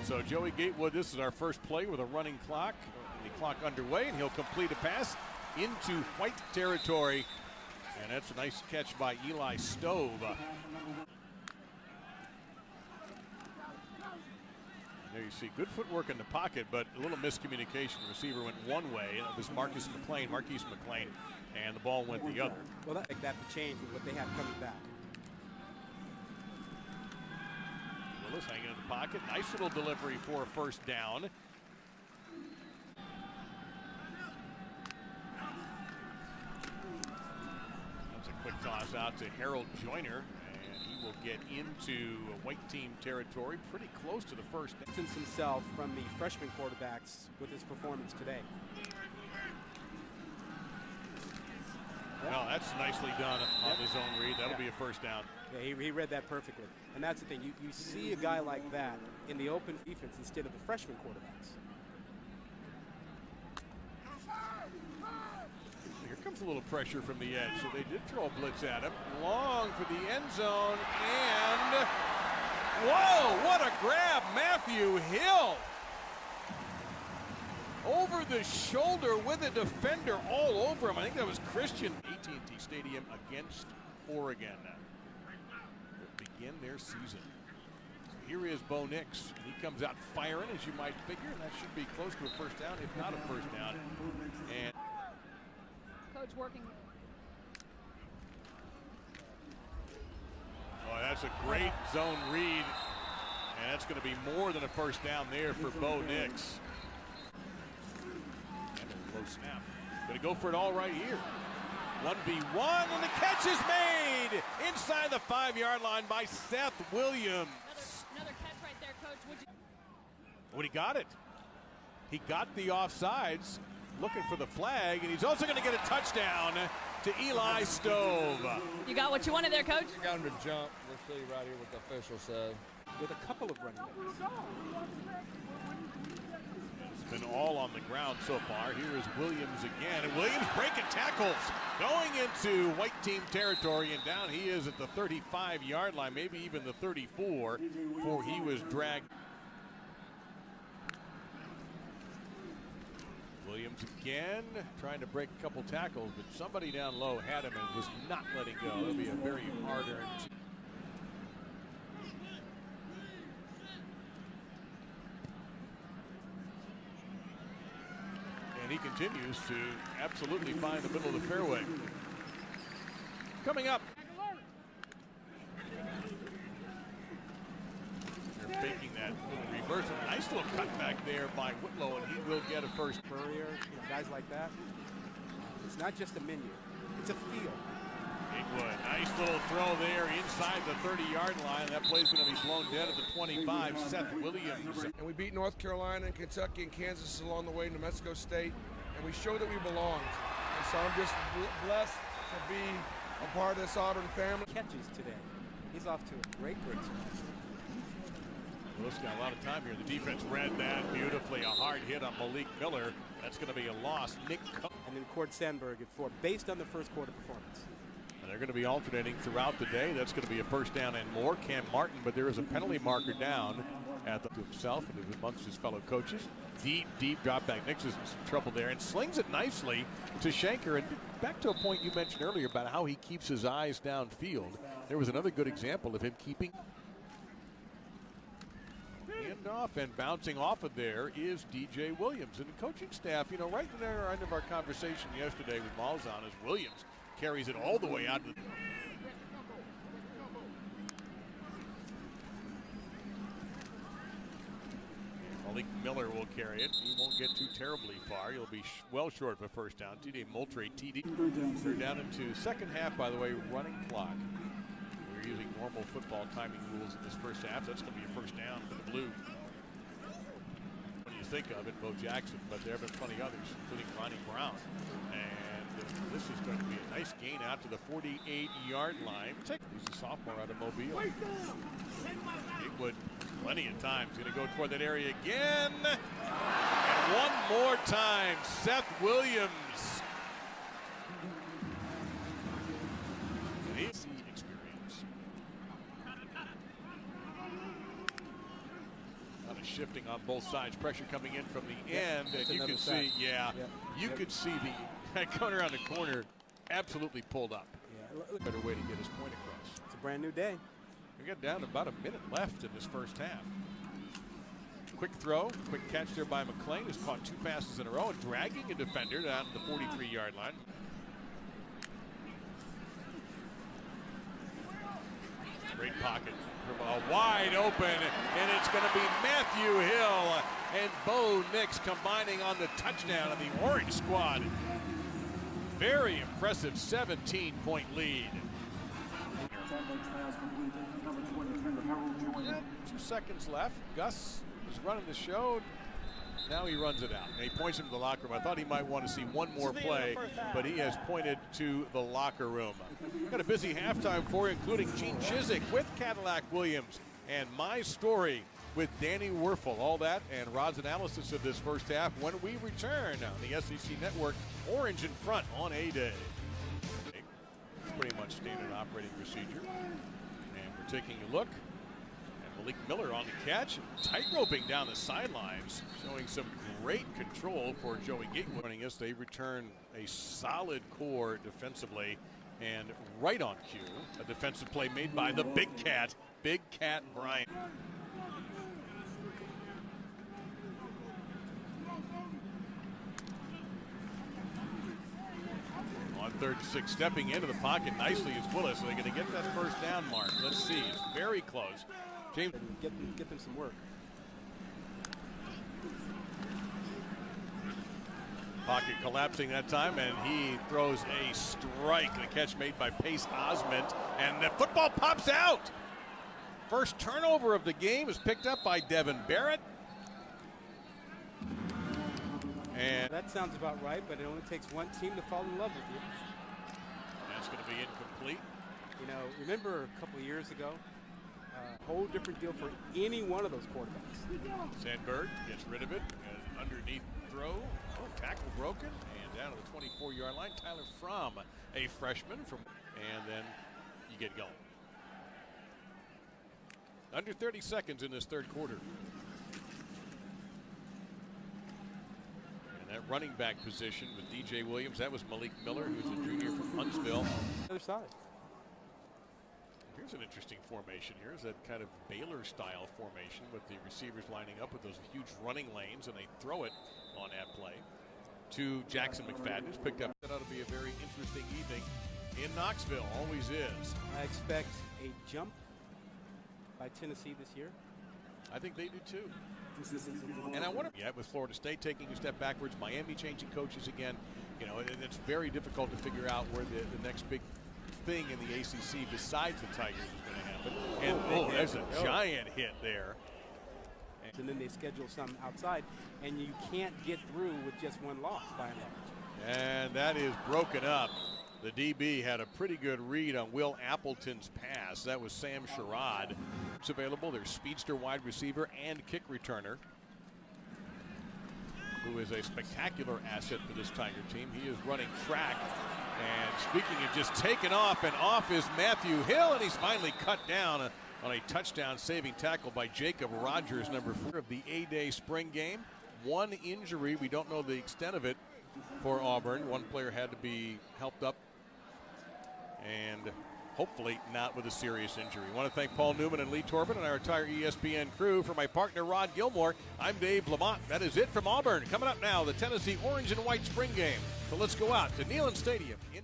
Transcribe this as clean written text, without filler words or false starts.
So Joey Gatewood, this is our first play with a running clock. The clock underway, and he'll complete a pass into white territory. And that's a nice catch by Eli Stove. There you see good footwork in the pocket, but a little miscommunication. The receiver went one way, and it was Marquise McLean, and the ball went the other. Well, that to change with what they have coming back. Willis hanging in the pocket. Nice little delivery for a first down. That's a quick toss out to Harold Joyner. He will get into white team territory pretty close to the first. Distanced himself from the freshman quarterbacks with his performance today. Well, that's nicely done on his own read. That'll be a first down. Yeah, he read that perfectly. And that's the thing. You see a guy like that in the open defense instead of the freshman quarterbacks. Here comes a little pressure from the edge, so they did throw a blitz at him. Long for the end zone, and whoa, what a grab, Matthew Hill. Over the shoulder with a defender all over him. I think that was Christian. AT&T Stadium against Oregon. They'll begin their season. So here is Bo Nix. He comes out firing, as you might figure, and that should be close to a first down, if not a first down. And Coach working. Oh, that's a great zone read, and that's going to be more than a first down there for Bo Nix. And a low snap. Going to go for it all right here. 1v1, and the catch is made inside the 5-yard line by Seth Williams. Another catch right there, Coach. When he got it, he got the offsides. Looking for the flag, and he's also going to get a touchdown to Eli Stove. You got what you wanted there, Coach? You got him to jump. We'll see right here what the official said. With a couple of running backs. It's been all on the ground so far. Here is Williams again, and Williams breaking tackles, going into white team territory, and down he is at the 35-yard line, maybe even the 34, before he was dragged. Williams again, trying to break a couple tackles, but somebody down low had him and was not letting go. It'll be a very hard-earned. And he continues to absolutely find the middle of the fairway. Coming up. They're faking that little reverse. A nice little cutback there by Whitlow, and he will get a first. Courier, guys like that. It's not just a menu. It's a feel. Bigwood, nice little throw there inside the 30-yard line. That play's going to be blown dead at the 25. Seth Williams. And we beat North Carolina and Kentucky and Kansas along the way, New Mexico State, and we showed that we belonged. And so I'm just blessed to be a part of this Auburn family. Catches today. He's off to a great start. Willis got a lot of time here. The defense read that beautifully. A hard hit on Malik Miller. That's going to be a loss. Nick and then Cord Sandberg at 4, based on the first quarter performance. And they're going to be alternating throughout the day. That's going to be a first down and more. Cam Martin, but there is a penalty marker down at the himself and amongst his fellow coaches. Deep drop back. Nix is in some trouble there and slings it nicely to Shanker. And back to a point you mentioned earlier about how he keeps his eyes downfield. There was another good example of him keeping. Off and bouncing off of there is DJ Williams. And the coaching staff, you know, right in the end of our conversation yesterday with Malzahn, as Williams carries it all the way out to the. Malik Miller will carry it. He won't get too terribly far. He'll be well short of a first down. TD Moultrie, TD. They're down into second half, by the way, running clock. We're using normal football timing rules in this first half. That's going to be a first down for the Blue. What do you think of it, Bo Jackson? But there have been plenty others, including Ronnie Brown. And this is going to be a nice gain out to the 48-yard line. He's a sophomore out of Mobile. Gatewood, plenty of time. He's going to go toward that area again. And one more time, Seth Williams. And he's experience. shifting on both sides. Pressure coming in from the end, that's and you can see, you could see the coming around the corner, absolutely pulled up. Yeah. Better way to get his point across. It's a brand new day. We got down to about a minute left in this first half. Quick throw, quick catch there by McLean, who's caught 2 passes in a row and dragging a defender down to the 43-yard line. Great pocket. Wide open, and it's going to be Matthew Hill and Bo Nix combining on the touchdown of the Orange squad. Very impressive 17-point lead. 2 seconds left. Gus is running the show. Now he runs it out. And he points him to the locker room. I thought he might want to see one more play, but he has pointed to the locker room. Got a busy halftime for you, including Gene Chizik with Cadillac Williams and My Story with Danny Werfel. All that and Rod's analysis of this first half when we return on the SEC Network. Orange in front on A-Day. Pretty much standard operating procedure. And we're taking a look. Malik Miller on the catch, tight-roping down the sidelines, showing some great control for Joey Gatewood. Running us, they return a solid core defensively, and right on cue, a defensive play made by the Big Cat Bryant. On 3rd and 6, stepping into the pocket nicely is Willis. So they're going to get that first down mark. Let's see, it's very close. James, get them some work. pocket collapsing that time, and he throws a strike. The catch made by Pace Osment, and the football pops out. First turnover of the game is picked up by Devin Barrett. And that sounds about right, but it only takes one team to fall in love with you. That's going to be incomplete. You know, remember a couple of years ago? Whole different deal for any one of those quarterbacks. Sandberg gets rid of it. An underneath throw. Oh, tackle broken. And down to the 24-yard line. Tyler Fromm, a freshman from, and then you get going. Under 30 seconds in this third quarter. And that running back position with DJ Williams, that was Malik Miller, who's a junior from Huntsville. Other side. Here's an interesting formation. Here's that kind of Baylor-style formation with the receivers lining up with those huge running lanes, and they throw it on that play to Jackson McFadden, who's picked up. That ought to be a very interesting evening in Knoxville. Always is. I expect a jump by Tennessee this year. I think they do too. And I wonder, with Florida State taking a step backwards, Miami changing coaches again, you know, it's very difficult to figure out where the next big thing in the ACC besides the Tigers is going to happen. And there's a giant hit there. And then they schedule some outside, and you can't get through with just one loss by and large. And that is broken up. The DB had a pretty good read on Will Appleton's pass. That was Sam Sherrod. It's available. Their speedster wide receiver and kick returner, who is a spectacular asset for this Tiger team. He is running track. And speaking of just taking off, and off is Matthew Hill, and he's finally cut down on a touchdown-saving tackle by Jacob Rogers, number 4 of the A-Day spring game. One injury, we don't know the extent of it for Auburn. One player had to be helped up, and hopefully not with a serious injury. I want to thank Paul Newman and Lee Torben and our entire ESPN crew. For my partner, Rod Gilmore, I'm Dave Lamont. That is it from Auburn. Coming up now, the Tennessee Orange and White spring game. So let's go out to Neyland Stadium in